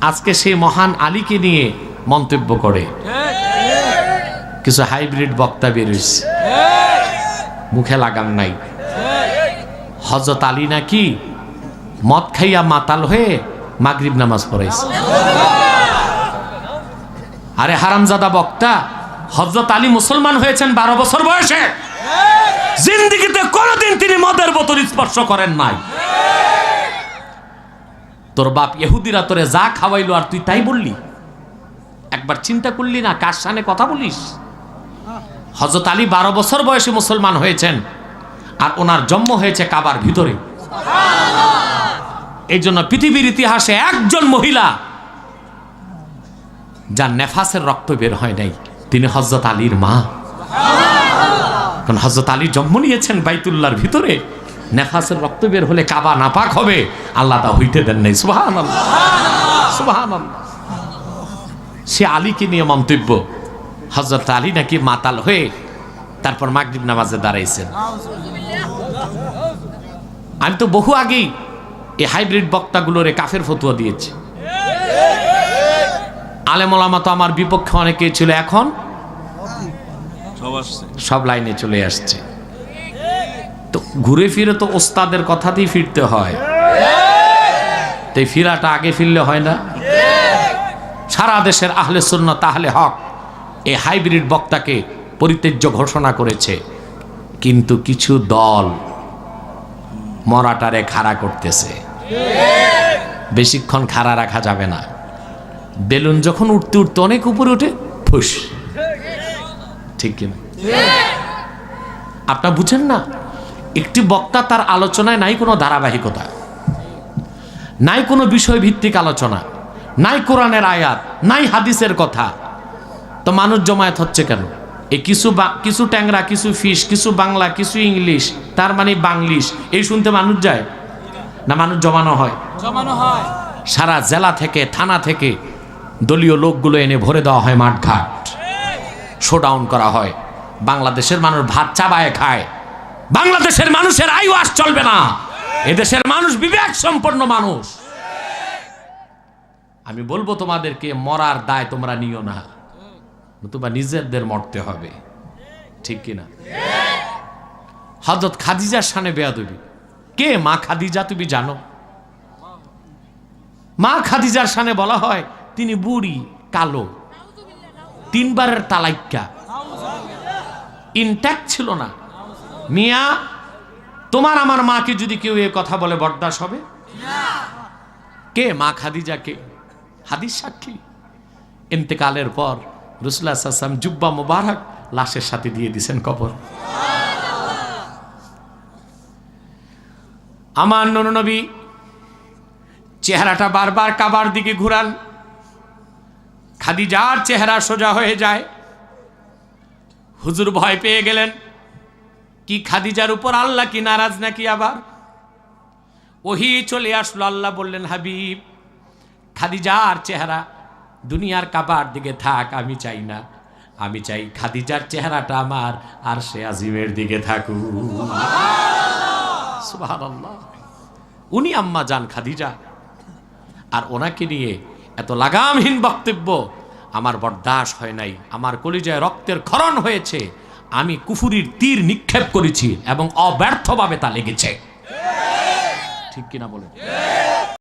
আজকে সেই মহান আলীকে নিয়ে মন্তব্য করে কিছু হাইব্রিড বক্তা বেরিয়েছে, মুখে লাগাম নাই। হযরত আলী নাকি মদ খাইয়া মাতাল হয়ে মাগরিব নামাজ পড়াইছে। আরে হারামজাদা বক্তা, হযরত আলী মুসলমান হয়েছেন 12 বছর বয়সে, জিন্দেগিতে কোনোদিন তিনি মদের বোতল স্পর্শ করেন নাই। তোর বাপ ইহুদিরা তোরে যা খাওয়াইলো আর তুই তাই বললি? একবার চিন্তা করলি না কার সামনে কথা বলিস? হযরত আলী 12 বছর বয়সে মুসলমান হয়েছেন, আর ওনার জন্ম হয়েছে কাবার ভিতরে। এই জন্য পৃথিবীর ইতিহাসে একজন মহিলা যার নেফাসের রক্ত বের হয় নাই, তিনি হযরত আলীর মা। কারণ হযরত আলী জন্ম নিয়েছেন বাইতুল্লাহর ভিতরে, নেফাসের রক্ত বের হলে কাবা নাপাক হবে, আল্লাহ তা হইতে দেন নাই। সুবহানাল্লাহ, সুবহানাল্লাহ। সে আলীকে নিয়ে মন্তব্য, হযরত আলী নাকি মাতাল হয়ে তারপর মাগরিব নামাজে দাঁড়াইছেন। আমি তো বহু আগেই এই হাইব্রিড বক্তাগুলোরে কাফের ফতোয়া দিয়েছি। আলেম ওলামা তো আমার বিপক্ষে অনেকেই ছিল, এখন সব লাইনে চলে আসছে। তো ঘুরে ফিরে তো ওস্তাদের কথাতেই ফিরতে হয়, তাই ফিরাটা আগে ফিরলে হয় না? সারা দেশের আহলে সুন্নাত আহলে হক এই হাইব্রিড বক্তাকে পরিত্যাজ্য ঘোষণা করেছে, কিন্তু কিছু দল মরাটারে খাড়া করতেছে। বেশিক্ষণ খাড়া রাখা যাবে না। বেলুন যখন উঠতে উঠতে অনেক উপরে উঠে ফুস, ঠিক কিনা? আপনারা বুঝেন না, একটি বক্তা তার আলোচনায় নাই কোনো ধারাবাহিকতা, নাই কোনো বিষয় ভিত্তিক আলোচনা, নাই কোরআনের আয়াত, নাই হাদিসের কথা, তো মানুষ জমায়েত হচ্ছে কেন? এই কিছু ট্যাংরা, কিছু ফিস, কিছু বাংলা, কিছু ইংলিশ, তার মানে বাংলিশ, এই শুনতে মানুষ যায় না? মানুষ জমানো হয়। সারা জেলা থেকে, থানা থেকে দলীয় লোকগুলো এনে ভরে দেওয়া হয় মাঠঘাট, শোডাউন করা হয়। বাংলাদেশের মানুষ ভাত চাবায় খায়। বাংলাদেশের মানুষের আইওয়াস চলবে না। এদেশের মানুষ বিবেক সম্পন্ন মানুষ। আমি বলবো তোমাদেরকে, মরার দায় তোমরা নিও না, নতুবা নিজেদের মরতে হবে, ঠিক কিনা? হযরত খাদিজার শানে বেয়াদবি। কে মা খাদিজা তুমি জানো? মা খাদিজার শানে বলা হয় তিনি বুড়ি, কালো, 3 বারের তালাক্কা, ইনট্যাক্ট ছিল না। মিয়া, তোমার আমার মাকে যদি কেউ এ কথা বলে বরদাস্ত হবে? কে মা খাদিজা? কে? হাদিস সাক্ষী। ইন্তেকালের পর রাসূলুল্লাহ সাল্লাল্লাহু আলাইহি ওয়াসাল্লাম জুব্বা মুবারক লাশের সাথে দিয়ে দিয়েছেন কবর। আমার নবী চেহারাটা বারবার কাবার দিকে ঘুরান, খাদিজার চেহারা সোজা হয়ে যায়। হুজুর ভয় পেয়ে গেলেন, কি খাদিজার উপর আল্লাহ কি নারাজ নাকি? আবার ওহী চলে আসলো, আল্লাহ বললেন, হাবিব, খাদিজার চেহারা দুনিয়ার কাবার দিকে থাক, আমি চাই না। আমি চাই খাদিজার চেহারাটা আমার আরশে আজিমের দিকে থাকুক। সুবহানাল্লাহ। উনি আম্মা জান খাদিজা, আর ওনাকে নিয়ে এত লাগামহীন বক্তব্য আমার বরদাস্ত হয় নাই। আমার কলিজায় রক্তের ক্ষরণ হয়েছে। আমি কুফুরির তীর নিক্ষেপ করেছি এবং অব্যর্থভাবে তা লেগেছে, ঠিক কিনা বলেন?